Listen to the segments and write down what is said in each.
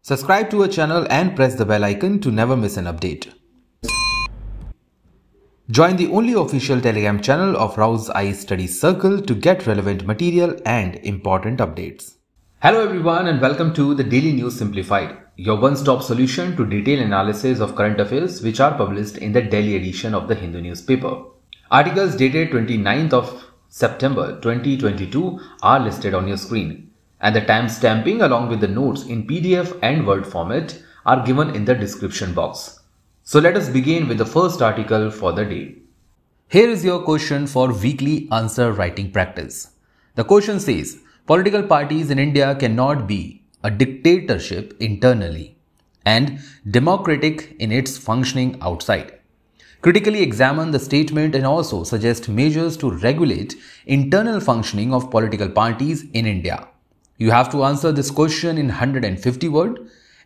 Subscribe to our channel and press the bell icon to never miss an update. Join the only official Telegram channel of RAU'S IAS Study Circle to get relevant material and important updates. Hello everyone and welcome to the Daily News Simplified, your one-stop solution to detailed analysis of current affairs which are published in the daily edition of the Hindu newspaper. Articles dated 29th of September 2022 are listed on your screen, and the timestamping along with the notes in PDF and Word format are given in the description box. So let us begin with the first article for the day. Here is your question for weekly answer writing practice. The question says, political parties in India cannot be a dictatorship internally and democratic in its functioning outside. Critically examine the statement and also suggest measures to regulate internal functioning of political parties in India. You have to answer this question in 150 words,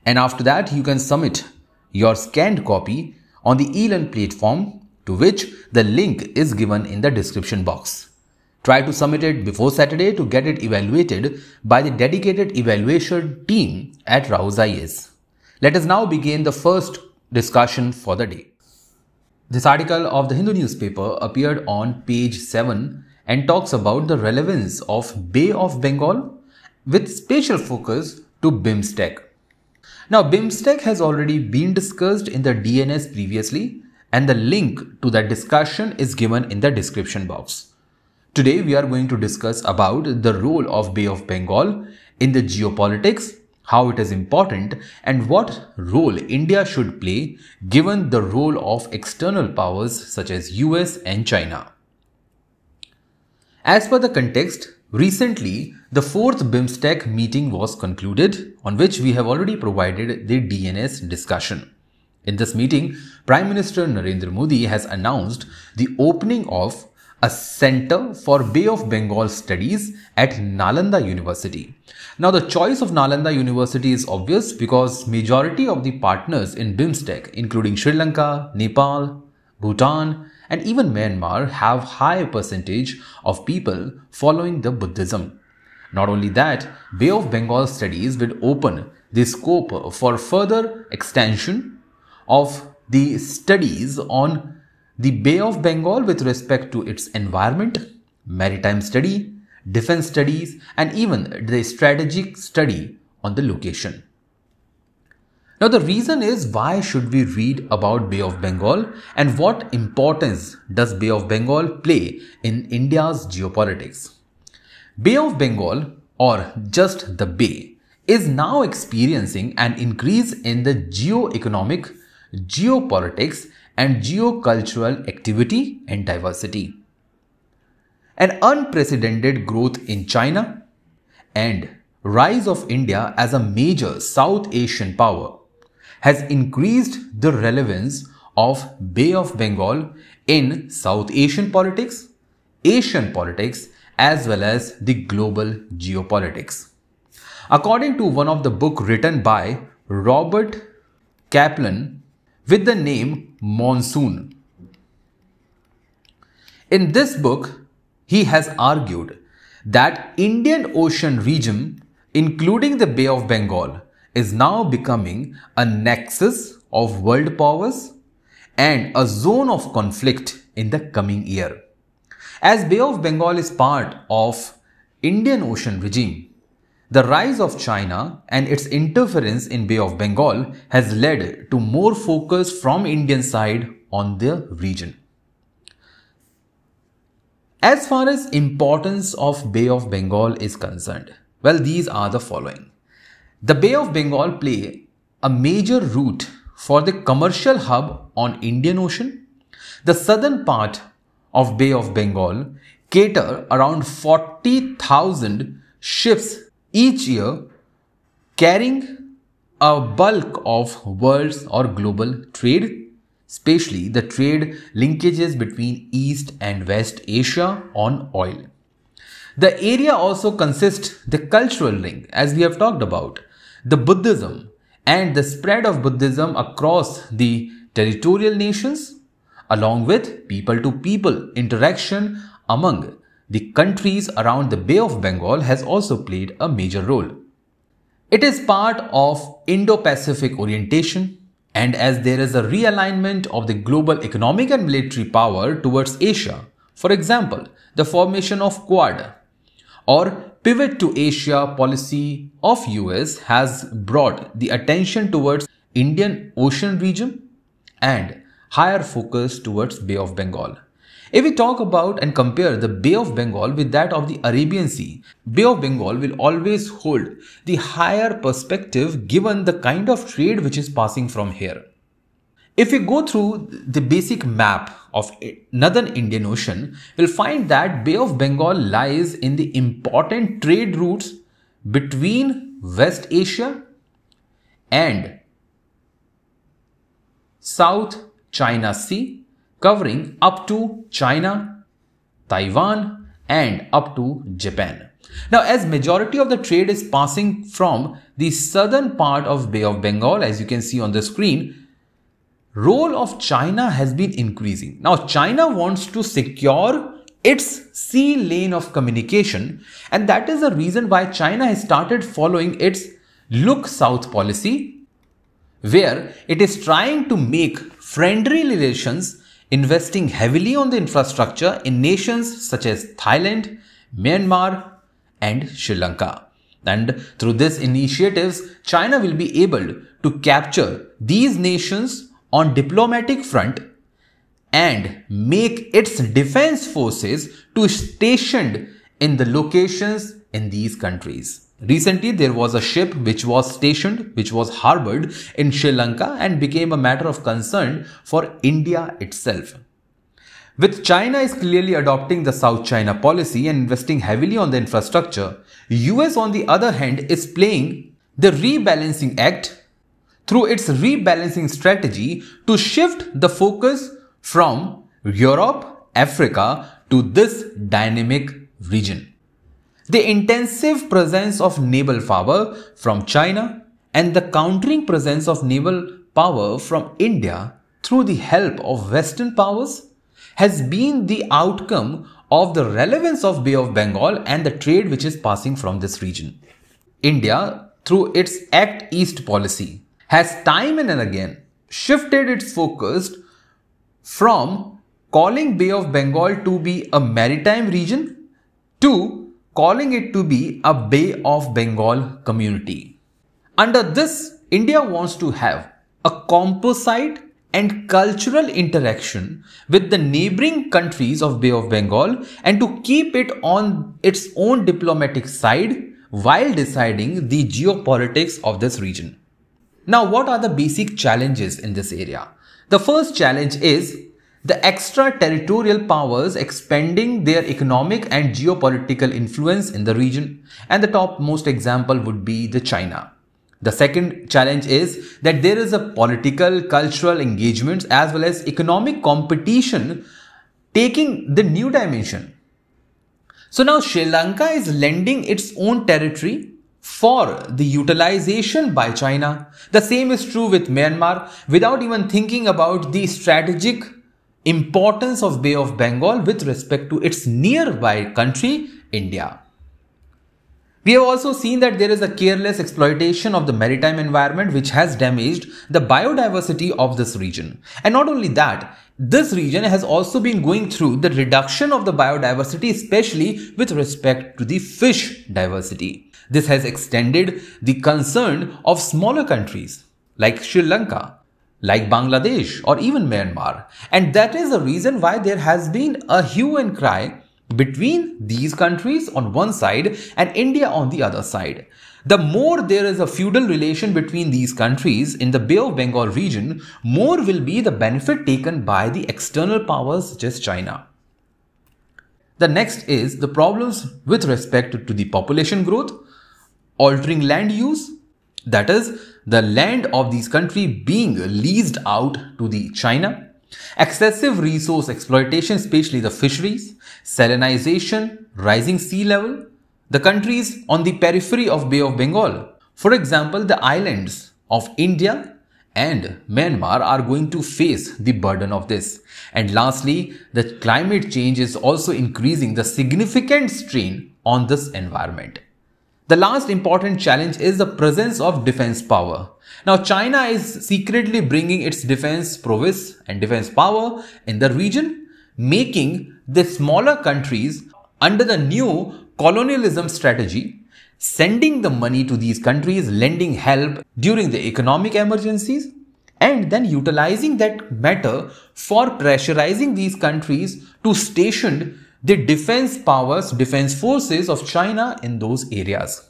and after that you can submit your scanned copy on the ELEARN platform, to which the link is given in the description box. Try to submit it before Saturday to get it evaluated by the dedicated evaluation team at RAU'S IAS. Let us now begin the first discussion for the day. This article of the Hindu newspaper appeared on page 7 and talks about the relevance of Bay of Bengal with special focus to BIMSTEC. Now, BIMSTEC has already been discussed in the DNS previously, and the link to that discussion is given in the description box. Today, we are going to discuss about the role of Bay of Bengal in the geopolitics, how it is important, and what role India should play given the role of external powers such as US and China. As per the context, recently, the fourth BIMSTEC meeting was concluded, on which we have already provided the DNS discussion. In this meeting, Prime Minister Narendra Modi has announced the opening of a Center for Bay of Bengal Studies at Nalanda University. Now, the choice of Nalanda University is obvious because majority of the partners in BIMSTEC, including Sri Lanka, Nepal, Bhutan, and even Myanmar, have high percentage of people following the Buddhism. Not only that, Bay of Bengal studies will open the scope for further extension of the studies on the Bay of Bengal with respect to its environment, maritime study, defense studies, and even the strategic study on the location. Now, the reason is, why should we read about Bay of Bengal and what importance does Bay of Bengal play in India's geopolitics? Bay of Bengal, or just the Bay, is now experiencing an increase in the geo-economic, geopolitics and geocultural activity and diversity. An unprecedented growth in China and rise of India as a major South Asian power has increased the relevance of Bay of Bengal in South Asian politics, Asian politics, as well as the global geopolitics. According to one of the book written by Robert Kaplan with the name Monsoon. In this book, he has argued that Indian Ocean region, including the Bay of Bengal, is now becoming a nexus of world powers and a zone of conflict in the coming year. As Bay of Bengal is part of Indian Ocean regime, the rise of China and its interference in Bay of Bengal has led to more focus from Indian side on the region. As far as importance of Bay of Bengal is concerned, well, these are the following. The Bay of Bengal play a major route for the commercial hub on Indian Ocean. The southern part of Bay of Bengal cater around 40,000 ships each year, carrying a bulk of world's or global trade, especially the trade linkages between East and West Asia on oil. The area also consists the cultural link, as we have talked about, the Buddhism and the spread of Buddhism across the territorial nations, along with people-to-people interaction among the countries around the Bay of Bengal has also played a major role. It is part of Indo-Pacific orientation, and as there is a realignment of the global economic and military power towards Asia, for example, the formation of Quad or pivot to Asia policy of US has brought the attention towards Indian Ocean region and higher focus towards Bay of Bengal. If we talk about and compare the Bay of Bengal with that of the Arabian Sea, Bay of Bengal will always hold the higher perspective given the kind of trade which is passing from here. If we go through the basic map of Northern Indian Ocean, we'll find that Bay of Bengal lies in the important trade routes between West Asia and South China Sea, covering up to China, Taiwan and up to Japan. Now, as majority of the trade is passing from the southern part of Bay of Bengal, as you can see on the screen, role of China has been increasing. Now, China wants to secure its sea lane of communication, and that is the reason why China has started following its Look South policy, where it is trying to make friendly relations, investing heavily on the infrastructure in nations such as Thailand, Myanmar and Sri Lanka. And through these initiatives, China will be able to capture these nations on diplomatic front and make its defense forces to stationed in the locations in these countries. Recently, there was a ship which was stationed, which was harbored in Sri Lanka and became a matter of concern for India itself. With China is clearly adopting the South China policy and investing heavily on the infrastructure, US on the other hand is playing the rebalancing act through its rebalancing strategy to shift the focus from Europe, Africa to this dynamic region. The intensive presence of naval power from China and the countering presence of naval power from India through the help of Western powers has been the outcome of the relevance of Bay of Bengal and the trade which is passing from this region. India, through its Act East policy, has time and again shifted its focus from calling Bay of Bengal to be a maritime region to calling it to be a Bay of Bengal community. Under this, India wants to have a composite and cultural interaction with the neighboring countries of Bay of Bengal and to keep it on its own diplomatic side while deciding the geopolitics of this region. Now, what are the basic challenges in this area? The first challenge is the extraterritorial powers expanding their economic and geopolitical influence in the region, and the topmost example would be the China. The second challenge is that there is a political, cultural engagement as well as economic competition taking the new dimension. So now Sri Lanka is lending its own territory for the utilization by China. The same is true with Myanmar without even thinking about the strategic importance of Bay of Bengal with respect to its nearby country, India. We have also seen that there is a careless exploitation of the maritime environment which has damaged the biodiversity of this region. And not only that, this region has also been going through the reduction of the biodiversity, especially with respect to the fish diversity. This has extended the concern of smaller countries like Sri Lanka, like Bangladesh or even Myanmar. And that is the reason why there has been a hue and cry between these countries on one side and India on the other side. The more there is a feudal relation between these countries in the Bay of Bengal region, more will be the benefit taken by the external powers such as China. The next is the problems with respect to the population growth, altering land use, that is the land of these countries being leased out to the China, excessive resource exploitation, especially the fisheries, salinization, rising sea level, the countries on the periphery of Bay of Bengal. For example, the islands of India and Myanmar are going to face the burden of this. And lastly, the climate change is also increasing the significant strain on this environment. The last important challenge is the presence of defense power. Now, China is secretly bringing its defense prowess and defense power in the region, making the smaller countries under the new colonialism strategy, sending the money to these countries, lending help during the economic emergencies, and then utilizing that matter for pressurizing these countries to station the defense powers, defense forces of China in those areas.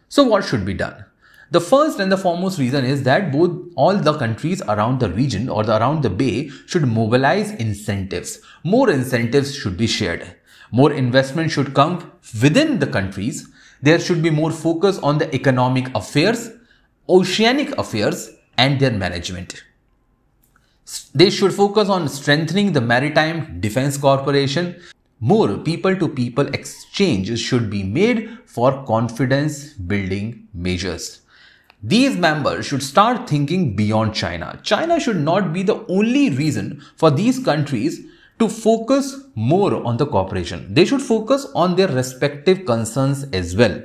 So what should be done? The first and the foremost reason is that all the countries around the region or around the bay should mobilize incentives. More incentives should be shared. More investment should come within the countries. There should be more focus on the economic affairs, oceanic affairs, and their management. They should focus on strengthening the Maritime Defense Corporation. More people-to-people exchange should be made for confidence-building measures. These members should start thinking beyond China. China should not be the only reason for these countries to focus more on the cooperation. They should focus on their respective concerns as well.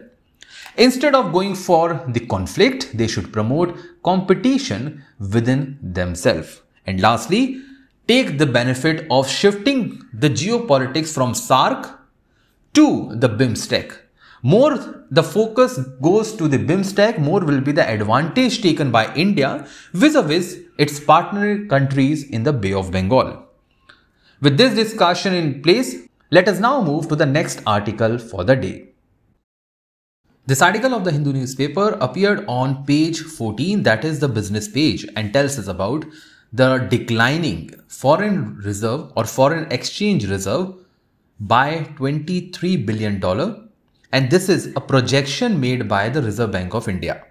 Instead of going for the conflict, they should promote competition within themselves. And lastly, take the benefit of shifting the geopolitics from SAARC to the BIMSTEC. More the focus goes to the BIMSTEC, more will be the advantage taken by India vis-a-vis its partner countries in the Bay of Bengal. With this discussion in place, let us now move to the next article for the day. This article of the Hindu newspaper appeared on page 14, that is the business page, and tells us about the declining foreign reserve or foreign exchange reserve by $23 billion. And this is a projection made by the Reserve Bank of India.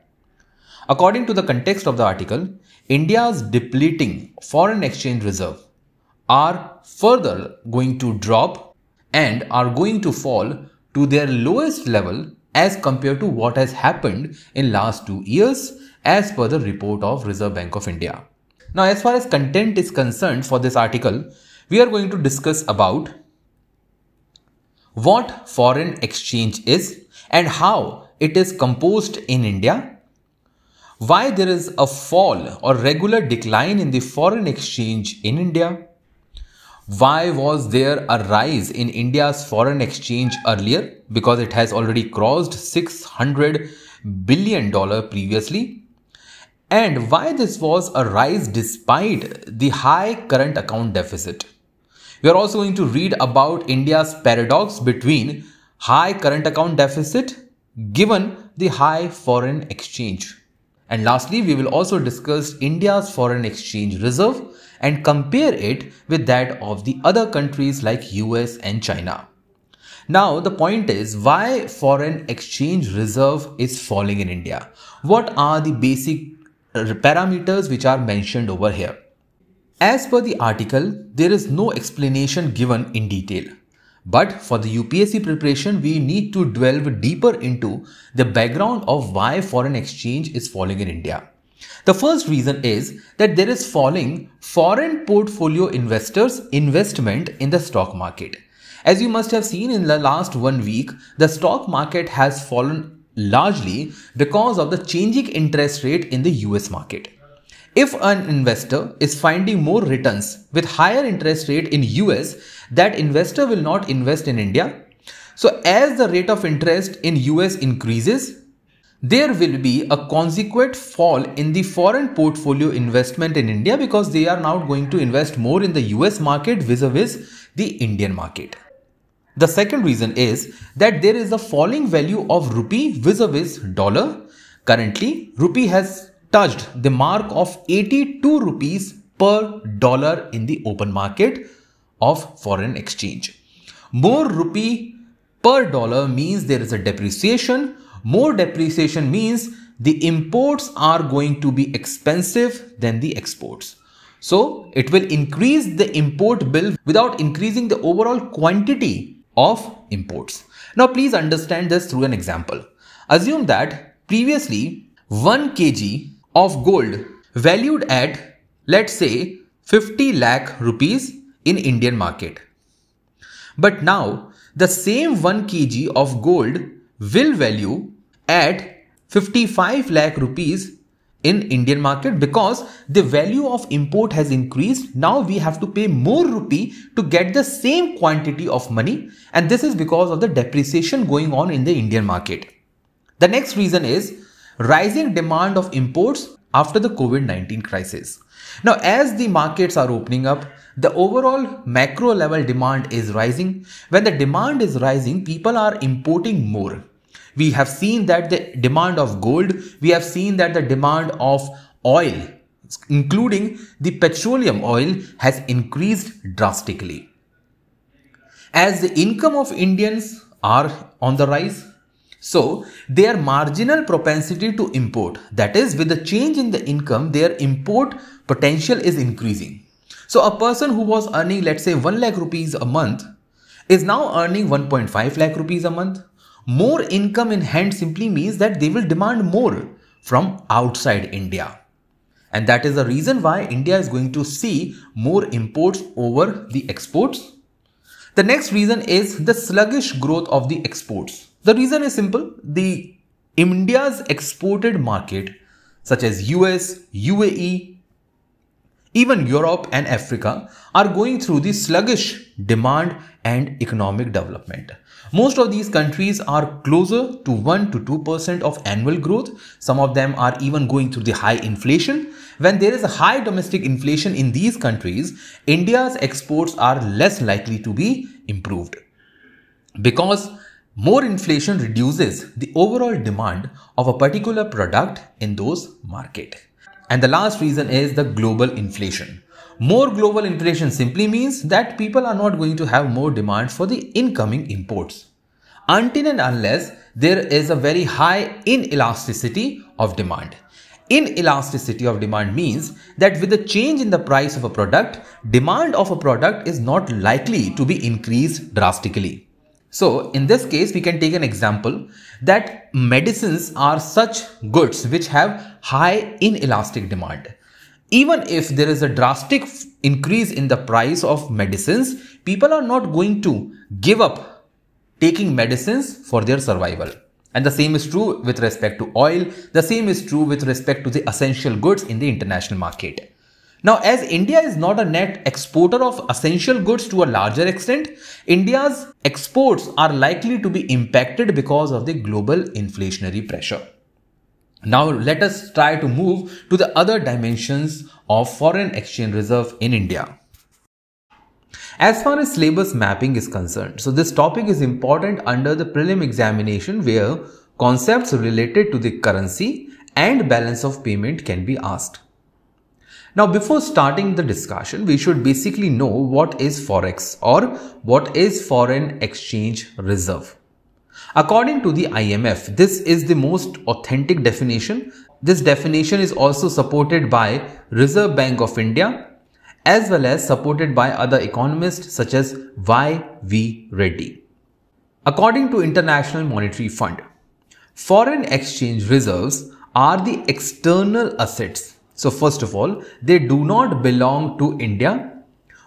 According to the context of the article, India's depleting foreign exchange reserve are further going to drop and are going to fall to their lowest level as compared to what has happened in last 2 years as per the report of Reserve Bank of India. Now, as far as content is concerned for this article, we are going to discuss about what foreign exchange is and how it is composed in India, why there is a fall or regular decline in the foreign exchange in India, why was there a rise in India's foreign exchange earlier, because it has already crossed $600 billion previously, and why this was a rise despite the high current account deficit. We are also going to read about India's paradox between high current account deficit given the high foreign exchange. And lastly, we will also discuss India's foreign exchange reserve and compare it with that of the other countries like US and China. Now, the point is why foreign exchange reserve is falling in India. What are the basic parameters which are mentioned over here? As per the article, there is no explanation given in detail. But for the UPSC preparation, we need to delve deeper into the background of why foreign exchange is falling in India. The first reason is that there is falling foreign portfolio investors' investment in the stock market. As you must have seen in the last 1 week, the stock market has fallen largely because of the changing interest rate in the US market. If an investor is finding more returns with higher interest rate in US, that investor will not invest in India. So as the rate of interest in US increases, there will be a consequent fall in the foreign portfolio investment in India because they are now going to invest more in the US market vis-a-vis the Indian market. The second reason is that there is a falling value of rupee vis-a-vis dollar. Currently, rupee has touched the mark of 82 rupees per dollar in the open market of foreign exchange. More rupee per dollar means there is a depreciation. More depreciation means the imports are going to be expensive than the exports. So it will increase the import bill without increasing the overall quantity of imports. Now please understand this through an example. Assume that previously 1 kg of gold valued at, let's say, 50 lakh rupees in Indian market. But now the same 1 kg of gold will value at 55 lakh rupees in Indian market because the value of import has increased. Now we have to pay more rupee to get the same quantity of money, and this is because of the depreciation going on in the Indian market. The next reason is rising demand of imports after the COVID-19 crisis. Now, as the markets are opening up, the overall macro level demand is rising. When the demand is rising, people are importing more. We have seen that the demand of gold, we have seen that the demand of oil, including the petroleum oil, has increased drastically. As the income of Indians are on the rise, so their marginal propensity to import, that is, with the change in the income, their import potential is increasing. So a person who was earning, let's say, 1 lakh rupees a month is now earning 1.5 lakh rupees a month. More income in hand simply means that they will demand more from outside India. And that is the reason why India is going to see more imports over the exports. The next reason is the sluggish growth of the exports. The reason is simple. India's exported market, such as US, UAE, even Europe and Africa, are going through the sluggish demand and economic development. Most of these countries are closer to 1 to 2% of annual growth. Some of them are even going through the high inflation. When there is a high domestic inflation in these countries, India's exports are less likely to be improved, because more inflation reduces the overall demand of a particular product in those markets. And the last reason is the global inflation. More global inflation simply means that people are not going to have more demand for the incoming imports, until and unless there is a very high inelasticity of demand. Inelasticity of demand means that with the change in the price of a product, demand of a product is not likely to be increased drastically. So in this case, we can take an example that medicines are such goods which have high inelastic demand. Even if there is a drastic increase in the price of medicines, people are not going to give up taking medicines for their survival. And the same is true with respect to oil. The same is true with respect to the essential goods in the international market. Now, as India is not a net exporter of essential goods to a larger extent, India's exports are likely to be impacted because of the global inflationary pressure. Now, let us try to move to the other dimensions of foreign exchange reserve in India. As far as syllabus mapping is concerned, so this topic is important under the prelim examination, where concepts related to the currency and balance of payment can be asked. Now, before starting the discussion, we should basically know what is Forex or what is foreign exchange reserve. According to the IMF, this is the most authentic definition. This definition is also supported by Reserve Bank of India, as well as supported by other economists such as Y.V. Reddy. According to International Monetary Fund, foreign exchange reserves are the external assets. So first of all, they do not belong to India.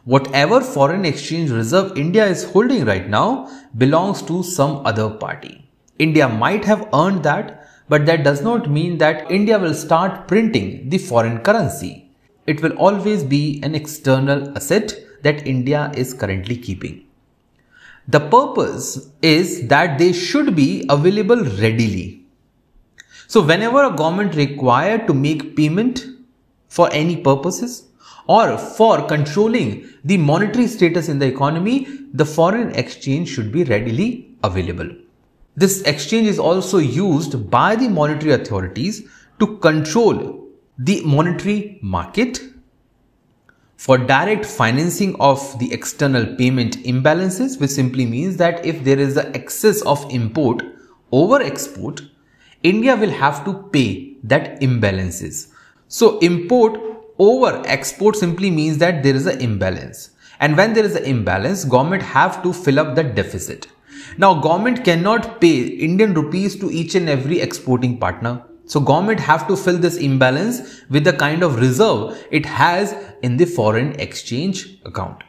Whatever foreign exchange reserve India is holding right now belongs to some other party. India might have earned that, but that does not mean that India will start printing the foreign currency. It will always be an external asset that India is currently keeping. The purpose is that they should be available readily. So whenever a government required to make payment for any purposes or for controlling the monetary status in the economy, the foreign exchange should be readily available. This exchange is also used by the monetary authorities to control the monetary market, for direct financing of the external payment imbalances, which simply means that if there is an excess of import over export, India will have to pay that imbalances. So import over export simply means that there is an imbalance. And when there is an imbalance, government have to fill up the deficit. Now, government cannot pay Indian rupees to each and every exporting partner. So government have to fill this imbalance with the kind of reserve it has in the foreign exchange account.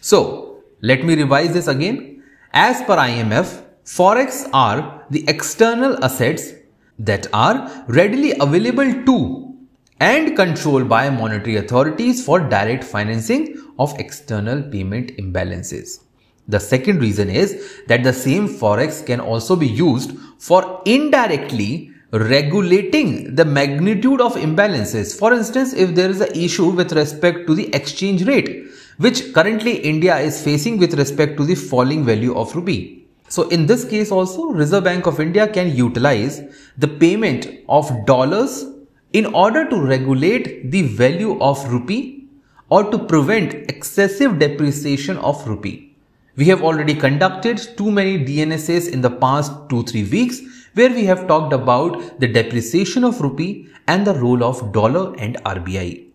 So let me revise this again. As per IMF, Forex are the external assets that are readily available to and controlled by monetary authorities for direct financing of external payment imbalances. The second reason is that the same Forex can also be used for indirectly regulating the magnitude of imbalances. For instance, if there is an issue with respect to the exchange rate, which currently India is facing with respect to the falling value of rupee. So in this case also, Reserve Bank of India can utilize the payment of dollars in order to regulate the value of rupee or to prevent excessive depreciation of rupee. We have already conducted too many DNSs in the past 2-3 weeks where we have talked about the depreciation of rupee and the role of dollar and RBI.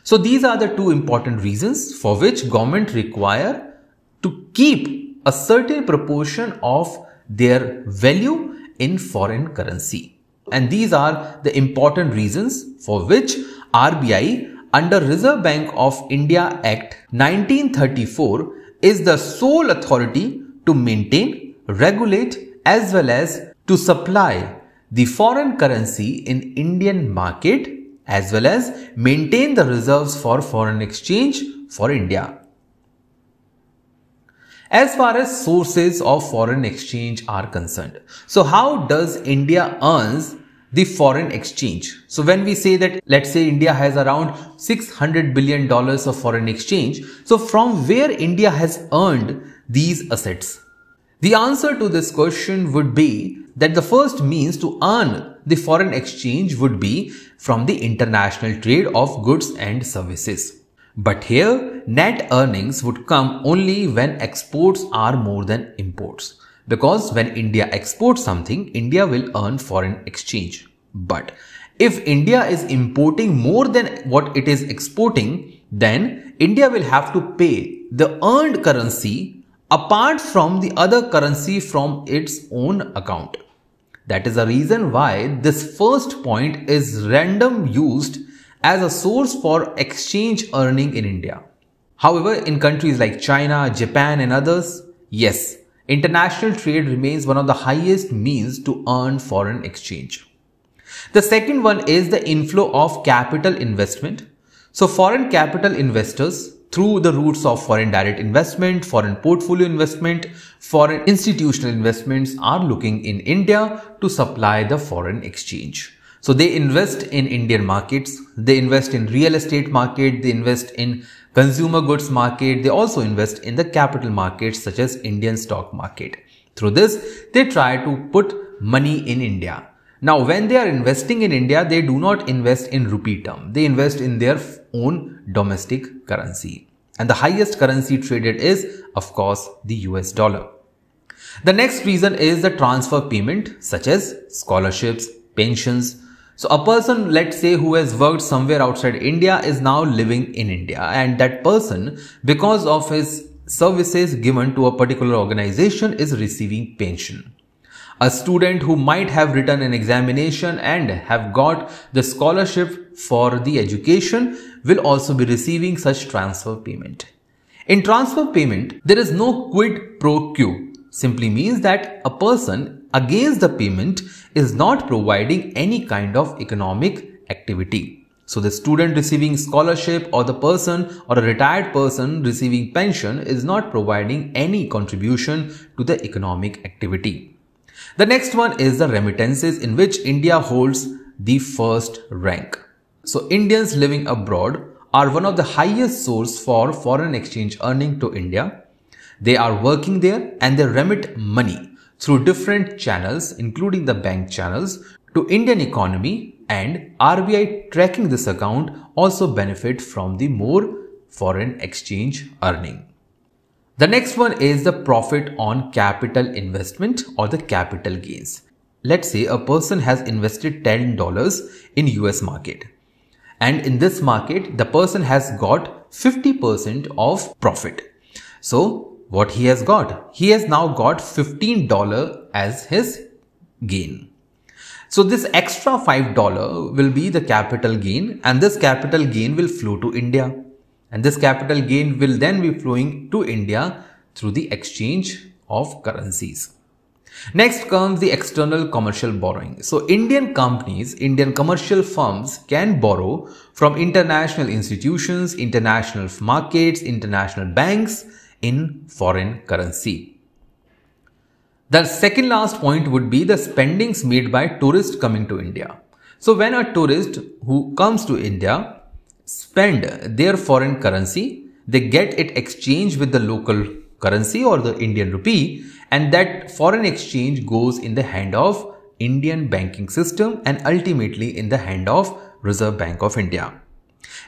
So these are the two important reasons for which government require to keep a certain proportion of their value in foreign currency. And these are the important reasons for which RBI under Reserve Bank of India Act 1934 is the sole authority to maintain, regulate as well as to supply the foreign currency in Indian market as well as maintain the reserves for foreign exchange for India. As far as sources of foreign exchange are concerned, so how does India earns the foreign exchange? So when we say that, let's say India has around $600 billion of foreign exchange, so from where India has earned these assets? The answer to this question would be that the first means to earn the foreign exchange would be from the international trade of goods and services. But here, net earnings would come only when exports are more than imports. Because when India exports something, India will earn foreign exchange. But if India is importing more than what it is exporting, then India will have to pay the earned currency apart from the other currency from its own account. That is the reason why this first point is random used as a source for exchange earning in India. However, in countries like China, Japan and others, yes, international trade remains one of the highest means to earn foreign exchange. The second one is the inflow of capital investment. So foreign capital investors through the routes of foreign direct investment, foreign portfolio investment, foreign institutional investments are looking in India to supply the foreign exchange. So they invest in Indian markets, they invest in real estate market, they invest in consumer goods market, they also invest in the capital markets such as Indian stock market. Through this, they try to put money in India. Now, when they are investing in India, they do not invest in rupee term. They invest in their own domestic currency. And the highest currency traded is, of course, the US dollar. The next reason is the transfer payment such as scholarships, pensions. So a person, let's say, who has worked somewhere outside India is now living in India, and that person, because of his services given to a particular organization, is receiving pension. A student who might have written an examination and have got the scholarship for the education will also be receiving such transfer payment. In transfer payment, there is no quid pro quo. Simply means that a person against the payment is not providing any kind of economic activity. So the student receiving scholarship or the person or a retired person receiving pension is not providing any contribution to the economic activity. The next one is the remittances, in which India holds the first rank. So Indians living abroad are one of the highest source for foreign exchange earning to India. They are working there and they remit money through different channels, including the bank channels, to Indian economy, and RBI tracking this account also benefit from the more foreign exchange earning. The next one is the profit on capital investment or the capital gains. Let's say a person has invested $10 in US market, and in this market the person has got 50% of profit. So what he has got? He has now got $15 as his gain. So this extra $5 will be the capital gain, and this capital gain will flow to India. And this capital gain will then be flowing to India through the exchange of currencies. Next comes the external commercial borrowing. So Indian companies, Indian commercial firms can borrow from international institutions, international markets, international banks in foreign currency. The second last point would be the spendings made by tourists coming to India. So when a tourist who comes to India spend their foreign currency, they get it exchanged with the local currency or the Indian rupee, and that foreign exchange goes in the hand of Indian banking system and ultimately in the hand of Reserve Bank of India.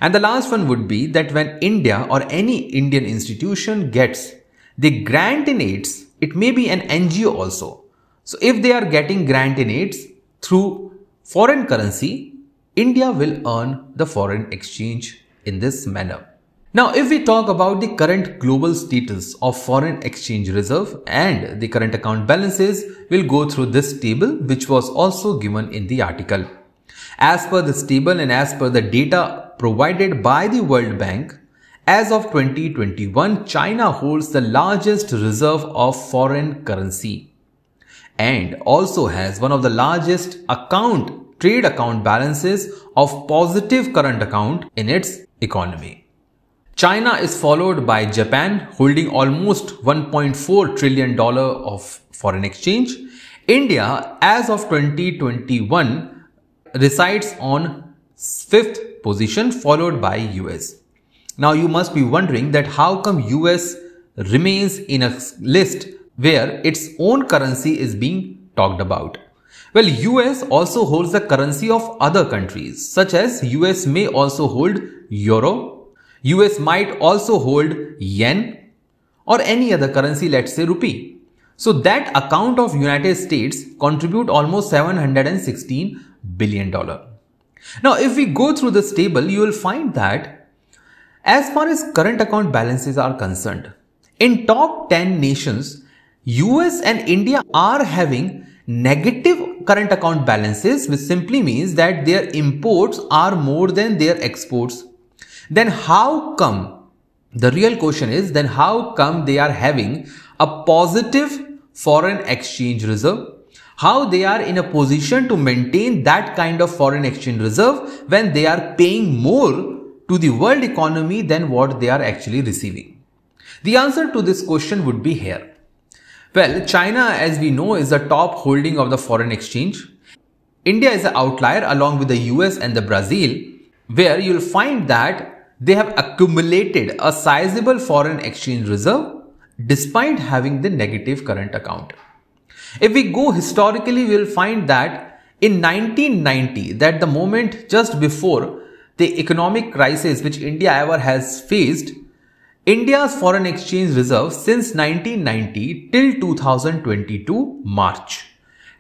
And the last one would be that when India or any Indian institution gets the grant in aids, it may be an NGO also. So if they are getting grant in aids through foreign currency, India will earn the foreign exchange in this manner. Now, if we talk about the current global status of foreign exchange reserve and the current account balances, we'll go through this table, which was also given in the article. As per this table and as per the data provided by the World Bank, as of 2021, China holds the largest reserve of foreign currency and also has one of the largest trade account balances of positive current account in its economy. China is followed by Japan, holding almost $1.4 trillion of foreign exchange. India, as of 2021, resides on 5th position, followed by US. Now you must be wondering that how come US remains in a list where its own currency is being talked about. Well, US also holds the currency of other countries, such as US may also hold Euro, US might also hold yen or any other currency, let's say rupee. So that account of United States contribute almost $716 billion. Now, if we go through this table, you will find that as far as current account balances are concerned, in top 10 nations, US and India are having negative current account balances, which simply means that their imports are more than their exports. Then how come, the real question is, then how come they are having a positive foreign exchange reserve? How they are in a position to maintain that kind of foreign exchange reserve when they are paying more to the world economy than what they are actually receiving? The answer to this question would be here. Well, China, as we know, is the top holding of the foreign exchange. India is an outlier along with the US and the Brazil, where you'll find that they have accumulated a sizable foreign exchange reserve despite having the negative current account. If we go historically, we will find that in 1990, that the moment just before the economic crisis which India ever has faced, India's foreign exchange reserve since 1990 till 2022 March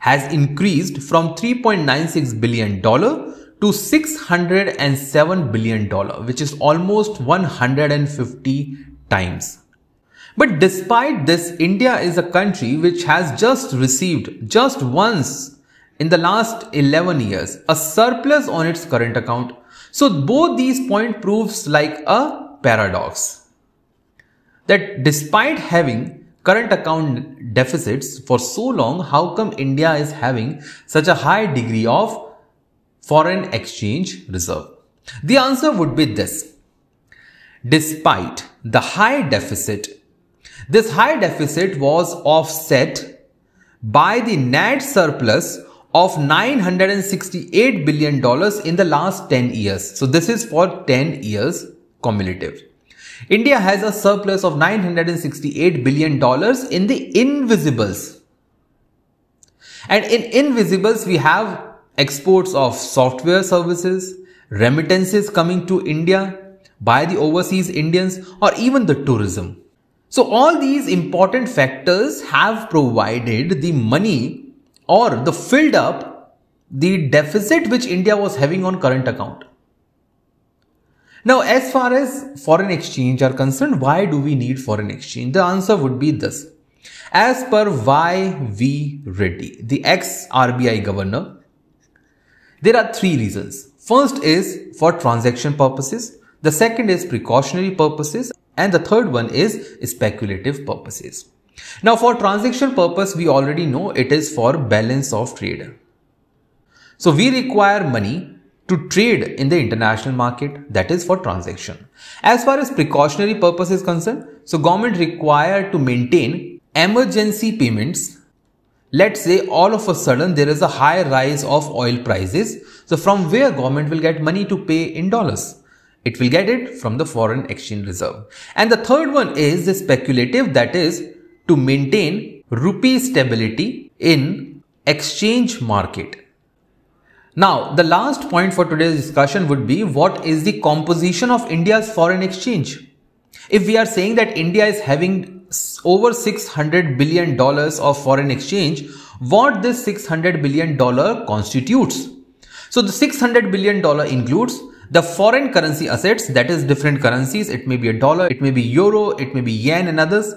has increased from $3.96 billion to $607 billion, which is almost 150 times. But despite this, India is a country which has just received just once in the last 11 years a surplus on its current account. So both these points proves like a paradox, that despite having current account deficits for so long, how come India is having such a high degree of foreign exchange reserve? The answer would be this. Despite the high deficit, this high deficit was offset by the net surplus of $968 billion in the last 10 years. So this is for 10 years cumulative. India has a surplus of $968 billion in the invisibles. And in invisibles, we have exports of software services, remittances coming to India by the overseas Indians, or even the tourism. So all these important factors have provided the money or the filled up the deficit which India was having on current account. Now, as far as foreign exchange are concerned, why do we need foreign exchange? The answer would be this. As per Y.V. Reddy, the ex-RBI governor, there are three reasons. First is for transaction purposes. The second is precautionary purposes. And the third one is speculative purposes. Now for transactional purpose, we already know it is for balance of trade. So we require money to trade in the international market, that is for transaction. As far as precautionary purpose is concerned, so government required to maintain emergency payments. Let's say all of a sudden there is a high rise of oil prices. So from where government will get money to pay in dollars? It will get it from the foreign exchange reserve. And the third one is the speculative, that is to maintain rupee stability in exchange market. Now, the last point for today's discussion would be what is the composition of India's foreign exchange? If we are saying that India is having over $600 billion of foreign exchange, what this $600 billion constitutes? So the $600 billion includes the foreign currency assets, that is different currencies. It may be a dollar, it may be euro, it may be yen and others.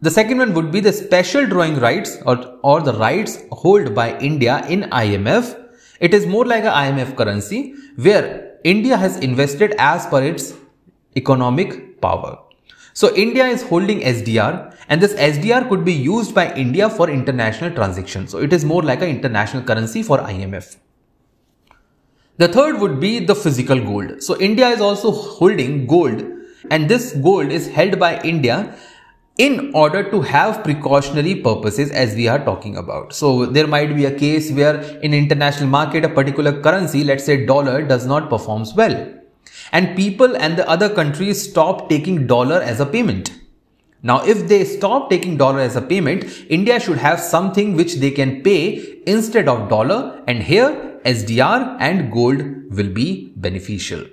The second one would be the special drawing rights or the rights held by India in IMF. It is more like an IMF currency where India has invested as per its economic power. So India is holding SDR, and this SDR could be used by India for international transactions. So it is more like an international currency for IMF. The third would be the physical gold. So India is also holding gold, and this gold is held by India in order to have precautionary purposes, as we are talking about. So there might be a case where in international market, a particular currency, let's say dollar, does not performs well. And people and the other countries stop taking dollar as a payment. Now, if they stop taking dollar as a payment, India should have something which they can pay instead of dollar, and here SDR and gold will be beneficial.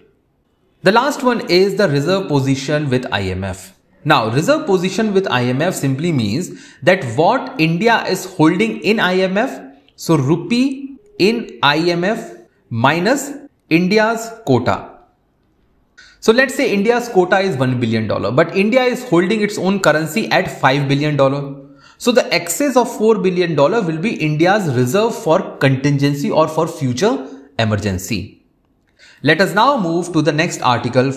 The last one is the reserve position with IMF. Now, reserve position with IMF simply means that what India is holding in IMF, so rupee in IMF minus India's quota. So let's say India's quota is $1 billion, but India is holding its own currency at $5 billion. So the excess of $4 billion will be India's reserve for contingency or for future emergency. Let us now move to the next article.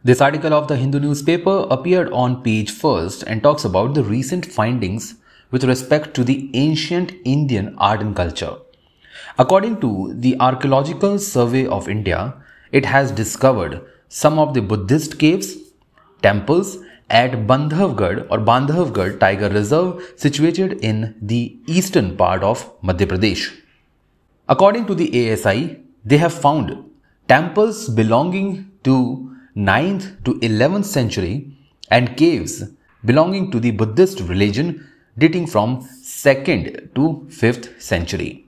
This article of the Hindu newspaper appeared on page 1st and talks about the recent findings with respect to the ancient Indian art and culture. According to the Archaeological Survey of India, it has discovered some of the Buddhist caves, temples at Bandhavgarh Tiger Reserve situated in the eastern part of Madhya Pradesh. According to the ASI, they have found temples belonging to 9th to 11th century and caves belonging to the Buddhist religion dating from 2nd to 5th century.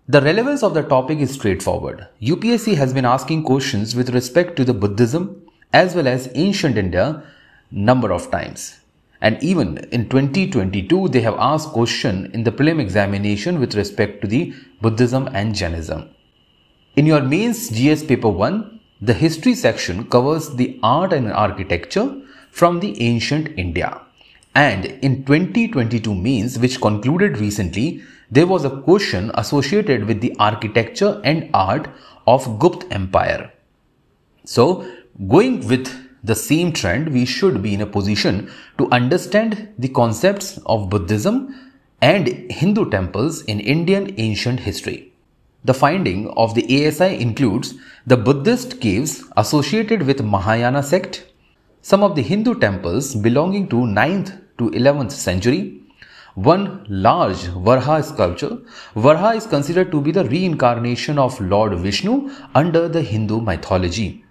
The relevance of the topic is straightforward. UPSC has been asking questions with respect to the Buddhism as well as ancient India number of times. And even in 2022, they have asked question in the prelim examination with respect to the Buddhism and Jainism. In your mains GS paper 1, the history section covers the art and architecture from the ancient India. And in 2022 mains, which concluded recently, there was a question associated with the architecture and art of Gupta Empire. So, going with the same trend, we should be in a position to understand the concepts of Buddhism and Hindu temples in Indian ancient history. The finding of the ASI includes the Buddhist caves associated with Mahayana sect, some of the Hindu temples belonging to 9th to 11th century, one large Varaha sculpture. Varaha is considered to be the reincarnation of Lord Vishnu under the Hindu mythology.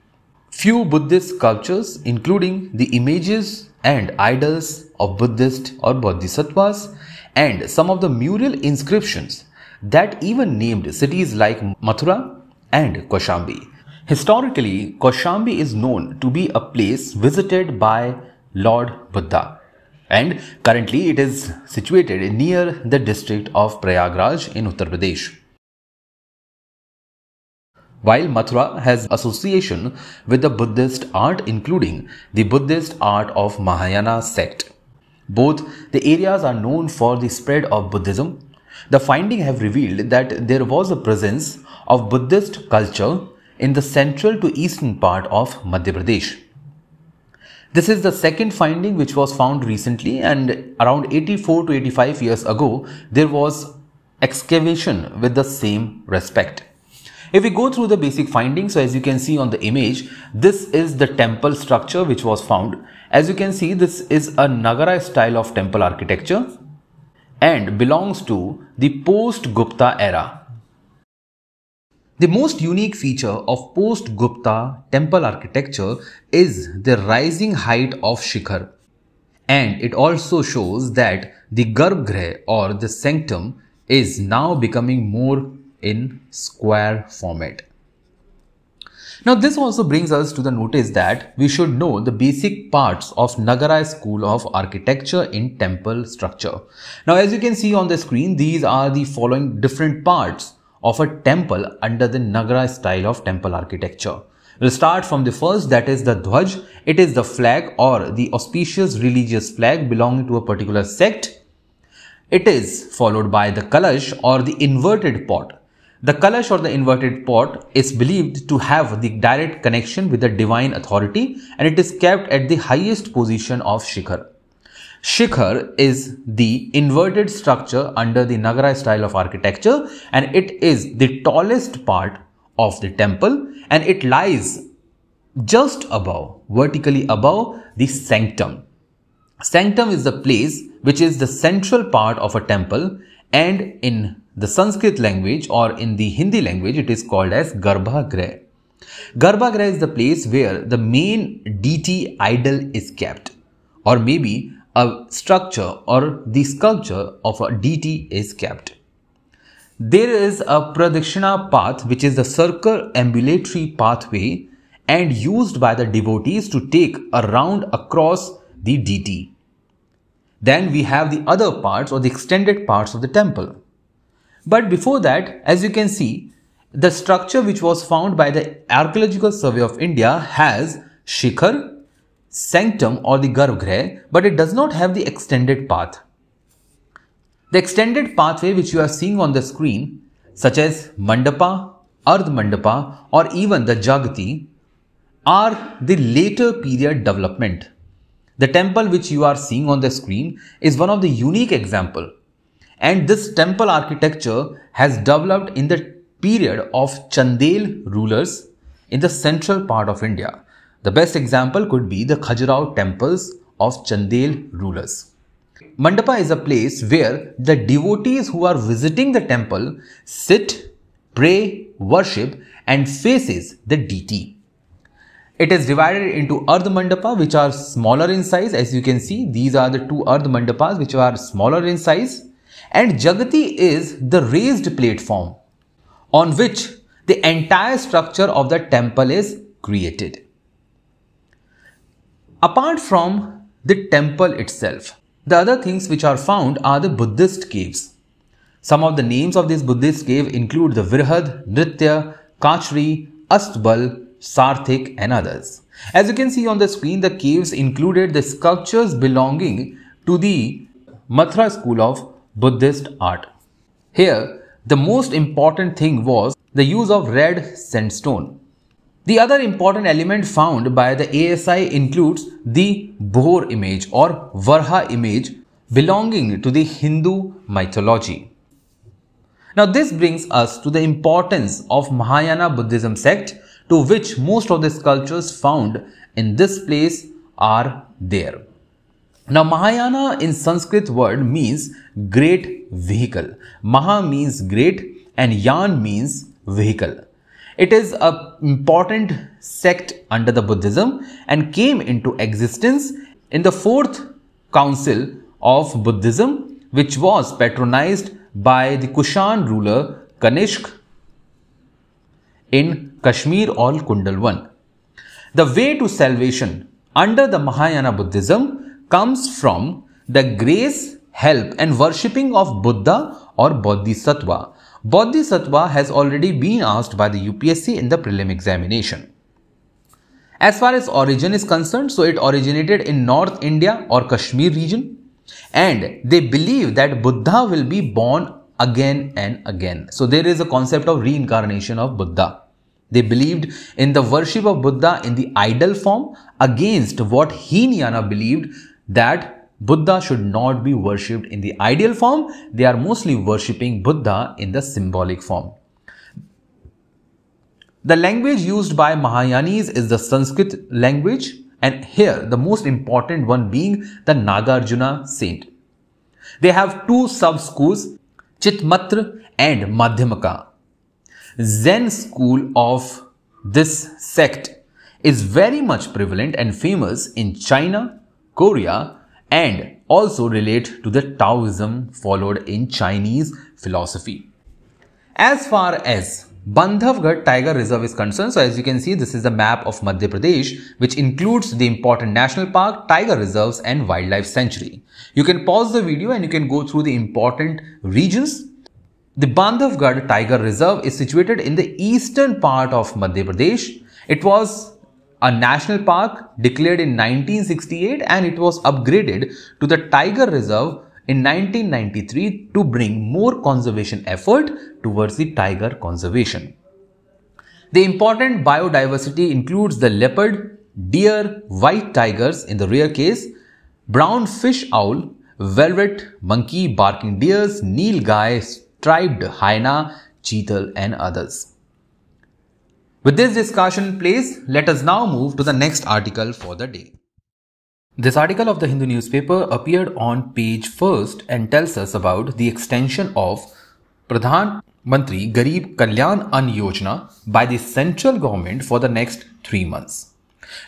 Few Buddhist sculptures including the images and idols of Buddhist or Bodhisattvas, and some of the mural inscriptions that even named cities like Mathura and Kaushambi. Historically, Kaushambi is known to be a place visited by Lord Buddha, and currently it is situated near the district of Prayagraj in Uttar Pradesh. While Mathura has association with the Buddhist art including the Buddhist art of Mahayana sect. Both the areas are known for the spread of Buddhism. The findings have revealed that there was a presence of Buddhist culture in the central to eastern part of Madhya Pradesh. This is the second finding which was found recently, and around 84 to 85 years ago, there was excavation with the same respect. If we go through the basic findings, so as you can see on the image, this is the temple structure which was found. As you can see, this is a Nagara style of temple architecture and belongs to the post-Gupta era. The most unique feature of post-Gupta temple architecture is the rising height of shikhar, and it also shows that the Garbhagriha or the sanctum is now becoming more in square format. Now this also brings us to the notice that we should know the basic parts of Nagara school of architecture in temple structure. Now as you can see on the screen, these are the following different parts of a temple under the Nagara style of temple architecture. We'll start from the first, that is the Dhwaj. It is the flag or the auspicious religious flag belonging to a particular sect. It is followed by the Kalash or the inverted pot. The Kalash or the inverted pot is believed to have the direct connection with the divine authority, and it is kept at the highest position of Shikhar. Shikhar is the inverted structure under the Nagara style of architecture, and it is the tallest part of the temple, and it lies just above, vertically above the sanctum. Sanctum is the place which is the central part of a temple, and in the Sanskrit language or in the Hindi language it is called as Garbhagriha. Garbhagriha is the place where the main deity idol is kept, or maybe a structure or the sculpture of a deity is kept. There is a Pradakshina path, which is the circumambulatory pathway and used by the devotees to take a round across the deity. Then we have the other parts or the extended parts of the temple. But before that, as you can see, the structure which was found by the Archaeological Survey of India has Shikhar, sanctum or the Garbhagriha, but it does not have the extended path. The extended pathway which you are seeing on the screen, such as Mandapa, Ardh Mandapa or even the Jagati, are the later period development. The temple which you are seeing on the screen is one of the unique example, and this temple architecture has developed in the period of Chandel rulers in the central part of India. The best example could be the Khajuraho temples of Chandel rulers. Mandapa is a place where the devotees who are visiting the temple sit, pray, worship and faces the deity. It is divided into Ardh Mandapa, which are smaller in size. As you can see, these are the two Ardh Mandapas which are smaller in size. And Jagati is the raised platform on which the entire structure of the temple is created. Apart from the temple itself, the other things which are found are the Buddhist caves. Some of the names of this Buddhist cave include the Virhad, Nritya, Kachri, Astbal, Sarthik and others. As you can see on the screen, the caves included the sculptures belonging to the Mathura school of Buddhist art. Here, the most important thing was the use of red sandstone. The other important element found by the ASI includes the boar image or Varha image belonging to the Hindu mythology. Now this brings us to the importance of Mahayana Buddhism sect, to which most of the sculptures found in this place are there. Now Mahayana in Sanskrit word means great vehicle. Maha means great and Yan means vehicle. It is an important sect under the Buddhism and came into existence in the 4th Council of Buddhism, which was patronized by the Kushan ruler Kanishk in Kashmir or Kundalwan. The way to salvation under the Mahayana Buddhism comes from the grace, help and worshipping of Buddha or Bodhisattva. Bodhisattva has already been asked by the UPSC in the prelim examination. As far as origin is concerned, so it originated in North India or Kashmir region, and they believe that Buddha will be born again and again. So there is a concept of reincarnation of Buddha. They believed in the worship of Buddha in the idol form against what Hinayana believed that Buddha should not be worshipped in the ideal form. They are mostly worshipping Buddha in the symbolic form. The language used by Mahayanis is the Sanskrit language, and here the most important one being the Nagarjuna saint. They have two sub-schools, Chitmatra and Madhyamaka. Zen school of this sect is very much prevalent and famous in China, Korea, and also relate to the Taoism followed in Chinese philosophy. As far as Bandhavgarh Tiger Reserve is concerned, so as you can see, this is the map of Madhya Pradesh, which includes the important national park, tiger reserves and wildlife sanctuary. You can pause the video and you can go through the important regions. The Bandhavgarh Tiger Reserve is situated in the eastern part of Madhya Pradesh. It was a national park declared in 1968 and it was upgraded to the Tiger Reserve in 1993 to bring more conservation effort towards the tiger conservation. The important biodiversity includes the leopard, deer, white tigers in the rare case, brown fish owl, velvet monkey, barking deers, nilgai, striped hyena, cheetal and others. With this discussion in place, let us now move to the next article for the day. This article of the Hindu newspaper appeared on page 1st and tells us about the extension of Pradhan Mantri Garib Kalyan Yojana by the central government for the next 3 months.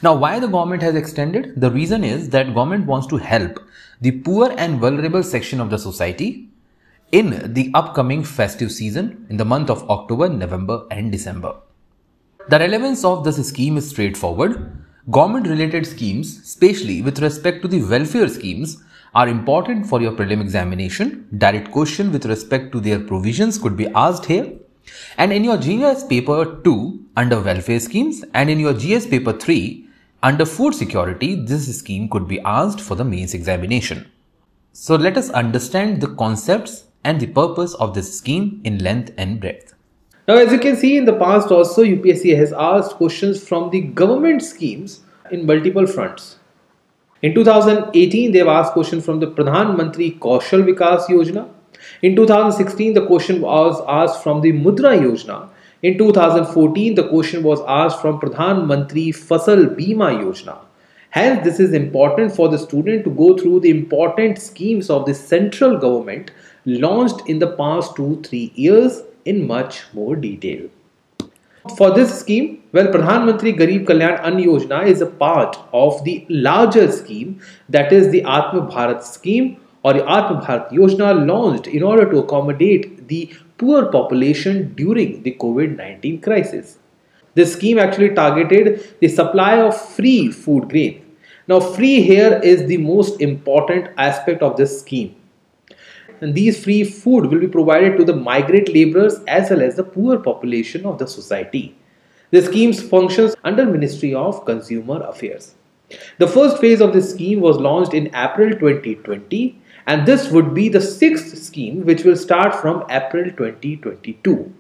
Now, why the government has extended? The reason is that government wants to help the poor and vulnerable section of the society in the upcoming festive season in the month of October, November and December. The relevance of this scheme is straightforward. Government-related schemes, especially with respect to the welfare schemes, are important for your prelim examination. Direct question with respect to their provisions could be asked here. And in your GS paper 2 under welfare schemes and in your GS paper 3 under food security, this scheme could be asked for the mains examination. So let us understand the concepts and the purpose of this scheme in length and breadth. Now, as you can see, in the past also UPSC has asked questions from the government schemes in multiple fronts. In 2018, they have asked questions from the Pradhan Mantri Kaushal Vikas Yojana. In 2016, the question was asked from the Mudra Yojana. In 2014, the question was asked from Pradhan Mantri Fasal Bima Yojana. Hence, this is important for the student to go through the important schemes of the central government launched in the past 2-3 years in much more detail. For this scheme, well, Pradhan Mantri Garib Kalyan Yojana is a part of the larger scheme, that is the Atma Bharat scheme or the Atma Bharat Yojana, launched in order to accommodate the poor population during the COVID-19 crisis. This scheme actually targeted the supply of free food grain. Now, free here is the most important aspect of this scheme. And these free food will be provided to the migrant laborers as well as the poor population of the society. The scheme functions under Ministry of Consumer Affairs. The first phase of this scheme was launched in April 2020, and this would be the 6th scheme which will start from April 2022.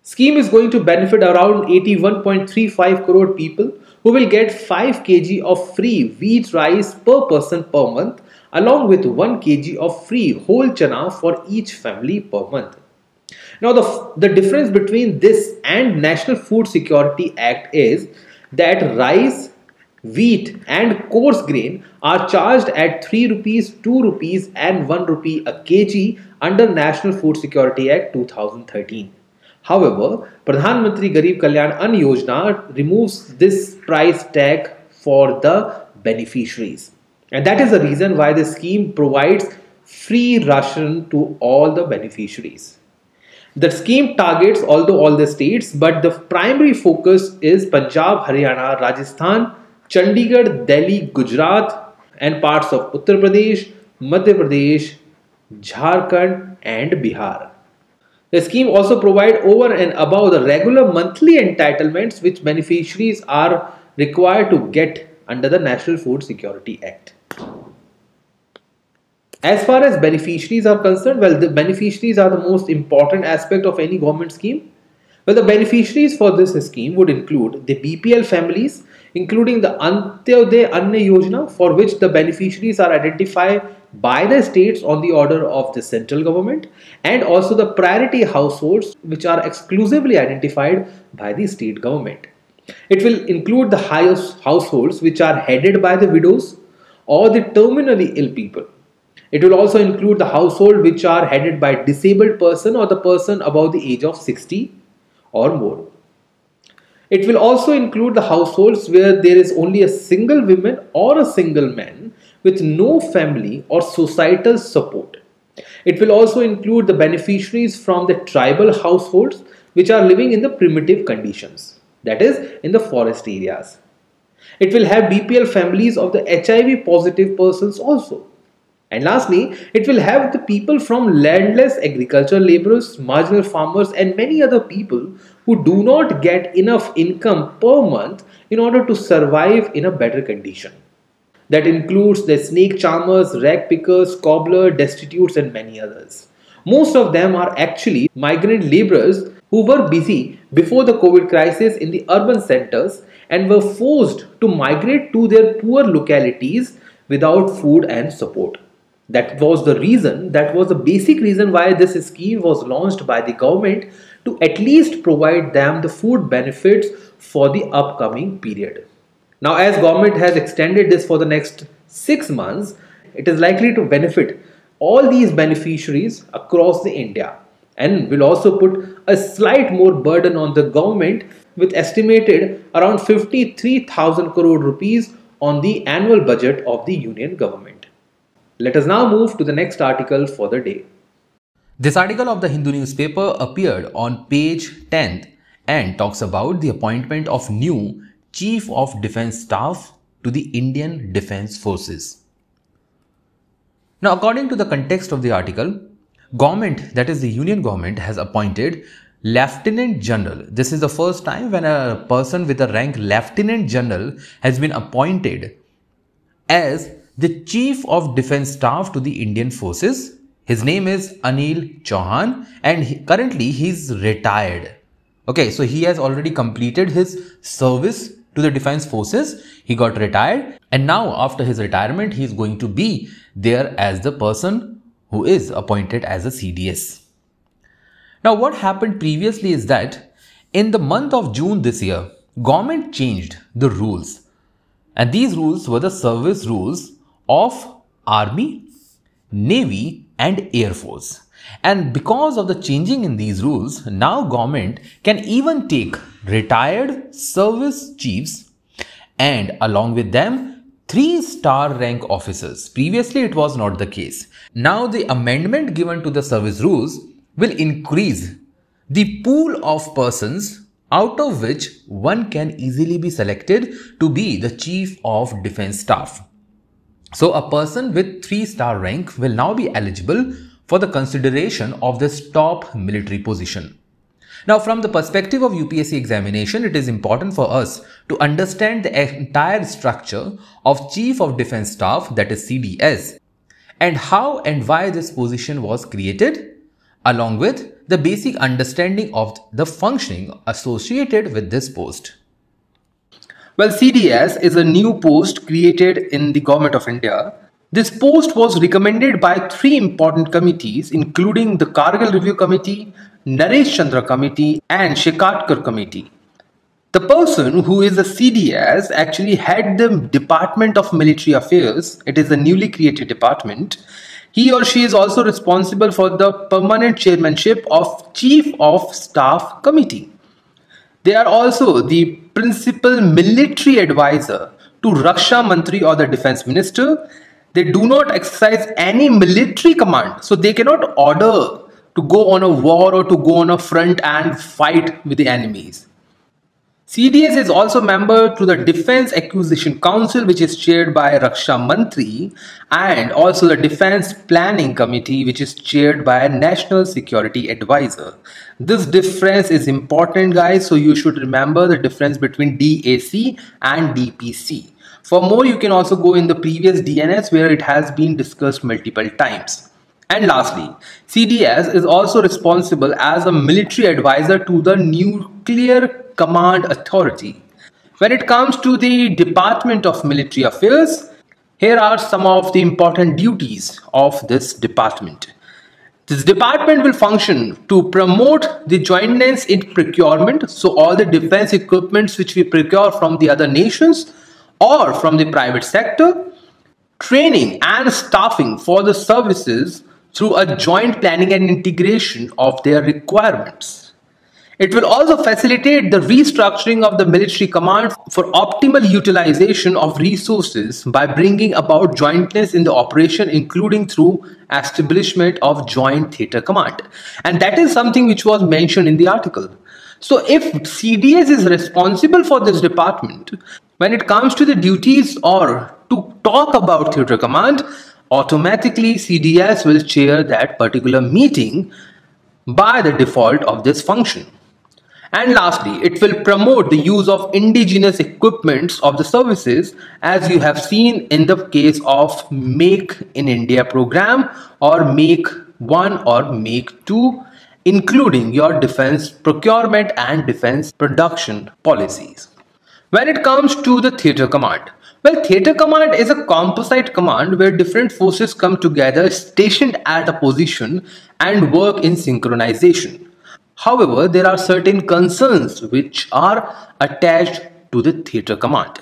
Scheme is going to benefit around 81.35 crore people who will get 5 kg of free wheat rice per person per month, along with 1 kg of free whole chana for each family per month. Now, the difference between this and National Food Security Act is that rice, wheat and coarse grain are charged at 3 rupees, 2 rupees and 1 rupee a kg under National Food Security Act 2013. However, Pradhan Mantri Garib Kalyan Yojana removes this price tag for the beneficiaries. And that is the reason why the scheme provides free ration to all the beneficiaries. The scheme targets although all the states, but the primary focus is Punjab, Haryana, Rajasthan, Chandigarh, Delhi, Gujarat and parts of Uttar Pradesh, Madhya Pradesh, Jharkhand and Bihar. The scheme also provides over and above the regular monthly entitlements which beneficiaries are required to get under the National Food Security Act. As far as beneficiaries are concerned, well, the beneficiaries are the most important aspect of any government scheme. Well, the beneficiaries for this scheme would include the BPL families, including the Antyodaya Anna Yojana, for which the beneficiaries are identified by the states on the order of the central government, and also the priority households, which are exclusively identified by the state government. It will include the highest households which are headed by the widows or the terminally ill people. It will also include the household which are headed by disabled person or the person above the age of 60 or more. It will also include the households where there is only a single woman or a single man with no family or societal support. It will also include the beneficiaries from the tribal households which are living in the primitive conditions, that is, in the forest areas. It will have BPL families of the HIV positive persons also. And lastly, it will have the people from landless agricultural laborers, marginal farmers, and many other people who do not get enough income per month in order to survive in a better condition. That includes the snake charmers, rag pickers, cobbler, destitutes, and many others. Most of them are actually migrant laborers who were busy before the COVID crisis in the urban centers and were forced to migrate to their poor localities without food and support. That was the basic reason why this scheme was launched by the government, to at least provide them the food benefits for the upcoming period. Now, as government has extended this for the next 6 months, it is likely to benefit all these beneficiaries across the India, and will also put a slight more burden on the government, with estimated around 53,000 crore rupees on the annual budget of the union government. Let us now move to the next article for the day. This article of the Hindu newspaper appeared on page 10th and talks about the appointment of new Chief of Defence Staff to the Indian Defence Forces. Now, according to the context of the article, government, that is the union government, has appointed Lieutenant General. This is the first time when a person with the rank Lieutenant General has been appointed as the Chief of Defence Staff to the Indian Forces. His name is Anil Chauhan, and currently he is retired. Okay, so he has already completed his service to the Defence Forces. He got retired, and now after his retirement, he is going to be there as the person who is appointed as a CDS. Now, what happened previously is that in the month of June this year, government changed the rules, and these rules were the service rules of Army, Navy and Air Force. And because of the changing in these rules, now government can even take retired service chiefs and along with them 3-star rank officers. Previously it was not the case. Now the amendment given to the service rules will increase the pool of persons out of which one can easily be selected to be the Chief of Defence Staff. So a person with 3-star rank will now be eligible for the consideration of this top military position. Now, from the perspective of UPSC examination, it is important for us to understand the entire structure of Chief of Defence Staff, that is CDS, and how and why this position was created, along with the basic understanding of the functioning associated with this post. Well, CDS is a new post created in the Government of India. This post was recommended by 3 important committees, including the Kargil Review Committee, Naresh Chandra Committee and Shekatkar Committee. The person who is a CDS actually had the Department of Military Affairs. It is a newly created department. He or she is also responsible for the permanent chairmanship of Chief of Staff Committee. They are also the principal military advisor to Raksha Mantri or the Defence Minister. They do not exercise any military command, so they cannot order to go on a war or to go on a front and fight with the enemies. CDS is also member to the Defence Acquisition Council, which is chaired by Raksha Mantri, and also the Defence Planning Committee, which is chaired by a National Security Advisor. This difference is important, guys, so you should remember the difference between DAC and DPC. For more, you can also go in the previous DNS where it has been discussed multiple times. And lastly, CDS is also responsible as a military advisor to the Nuclear Command Authority. When it comes to the Department of Military Affairs, here are some of the important duties of this department. This department will function to promote the jointness in procurement, so all the defense equipments which we procure from the other nations or from the private sector, training and staffing for the services through a joint planning and integration of their requirements. It will also facilitate the restructuring of the military command for optimal utilization of resources by bringing about jointness in the operation, including through establishment of joint theatre command. And that is something which was mentioned in the article. So if CDS is responsible for this department, when it comes to the duties or to talk about theatre command, automatically CDS will chair that particular meeting by the default of this function. And lastly, it will promote the use of indigenous equipments of the services, as you have seen in the case of Make in India program or Make 1 or Make 2, including your defense procurement and defense production policies. When it comes to the theatre command, well, theatre command is a composite command where different forces come together stationed at a position and work in synchronization. However, there are certain concerns which are attached to the theatre command.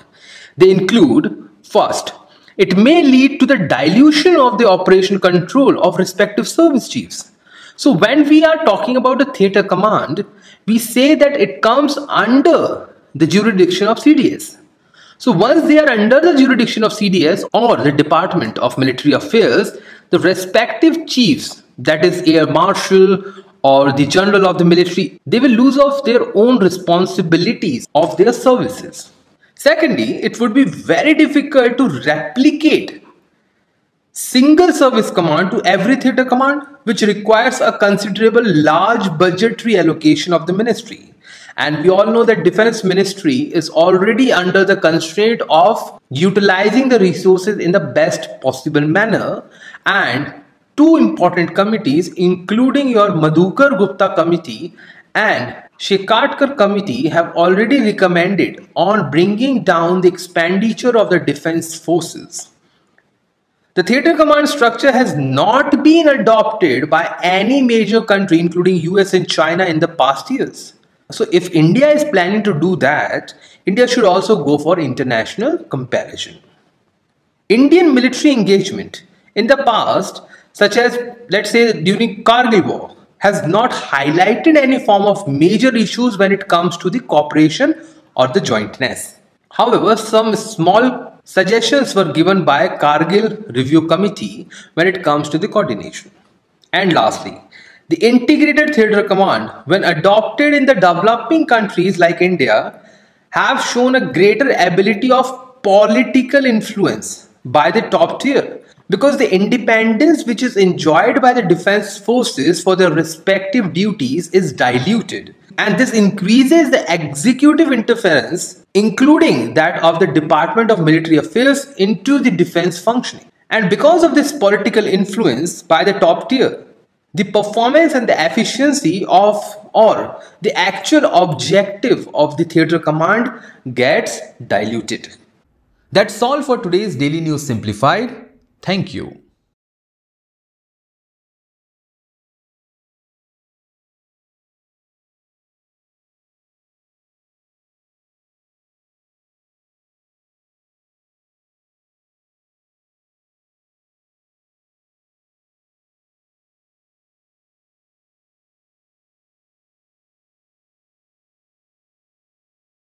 They include, first, it may lead to the dilution of the operation control of respective service chiefs. So when we are talking about the theatre command, we say that it comes under the jurisdiction of CDS. So once they are under the jurisdiction of CDS or the Department of Military Affairs, the respective chiefs, that is Air Marshal or the General of the Military, they will lose off their own responsibilities of their services. Secondly, it would be very difficult to replicate single service command to every theatre command, which requires a considerable large budgetary allocation of the ministry. And we all know that Defense Ministry is already under the constraint of utilizing the resources in the best possible manner, and two important committees, including your Madhukar Gupta committee and Shekatkar committee, have already recommended on bringing down the expenditure of the defense forces. The theatre command structure has not been adopted by any major country, including US and China, in the past years. So if India is planning to do that, India should also go for international comparison. Indian military engagement in the past, such as, let's say, during Kargil War, has not highlighted any form of major issues when it comes to the cooperation or the jointness. However, some small suggestions were given by Kargil Review Committee when it comes to the coordination. And lastly, the integrated theatre command, when adopted in the developing countries like India, have shown a greater ability of political influence by the top tier, because the independence which is enjoyed by the defense forces for their respective duties is diluted, and this increases the executive interference, including that of the Department of Military Affairs, into the defense functioning. And because of this political influence by the top tier, the performance and the efficiency of or the actual objective of the theatre command gets diluted. That's all for today's Daily News Simplified. Thank you.